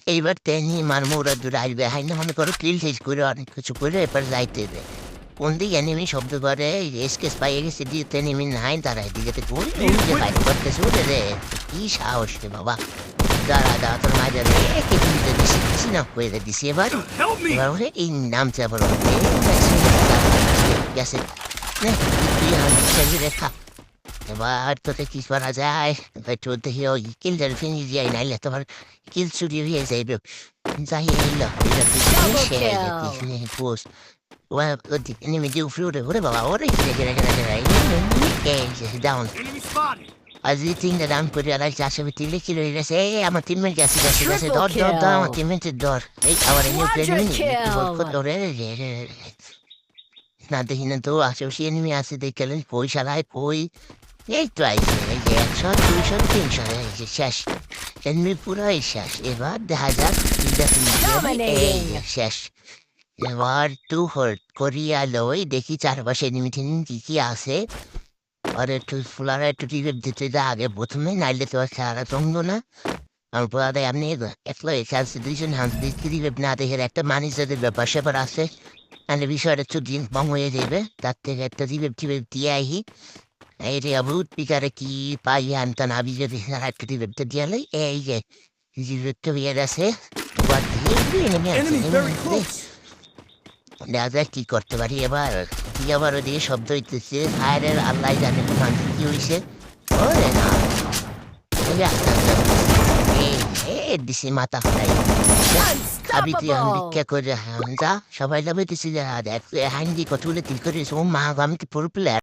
এইবার তেনি মারমোরা দূরে আসবে হাই না মনে করো কিল শেষ করে অনেক কিছু করে এরপর যাইতে হবে কোন দিকে এনিমি শব্দ করে এসকেস পাইয়ে গেছে দিয়ে এনিমি নাই তারাই দিকে কোন দিকে বাইরে করতেছে উঠে রে কি সাহস রে বাবা দাঁড়া দাঁড়া তোর মাঝে একে দিতে দিছি দিছি না করে দিছি এবার এবার ওরে এই নামছে আবার গেছে রেখা এবার তোকে কি করা যায় এবার তোর দেখি ওই কিলটার ফিনিশ যাই নাইলে তোমার কিল চুরি হয়ে যাইবে যাই এলো post enemy do fruit what about what is it down as you think that I'm putting like that with the little say I'm a teammate just door down teammate door hey our new player put already nothing in the associate enemy as they kill boy shall I boy এই তো আইসে এই যে 100 200 300 এই শেষ এমনি পুরাই শেষ এবার দেখা যাক এই শেষ এবার টু হোল্ড করিয়া লই দেখি চারপাশে নিমিটিন কি কি আছে আর একটু ফুলারা একটু টিকিট দিতে যা আগে প্রথমে নাইলে তো সারা সঙ্গ না আমার পরে আপনি একলা এসে দুইজন হাত দিতে না দেখে একটা মানুষদের ব্যাপার স্যাপার আছে আর বিষয়টা একটু দিন বম হয়ে যাবে তার থেকে একটা টিকিট দিয়ে আহি এই রে অভূত পিকারে কি পাই আনতা না বিজে একটা টিকিট দিয়ে এই যে টিকিটটা বিয়ে আছে দেখা কি করতে পারি এবার কি আবার ওদিকে শব্দ হইতেছে ফায়ারের আল্লাহ জানে কি হয়েছে ওরে না দিছি মাথা ফেলাই আবি তুই ভিক্ষা করে যা সবাই যাবে দিছি হান্ডি কতগুলো তিল করে মা আমি তো পুরো প্লেয়ার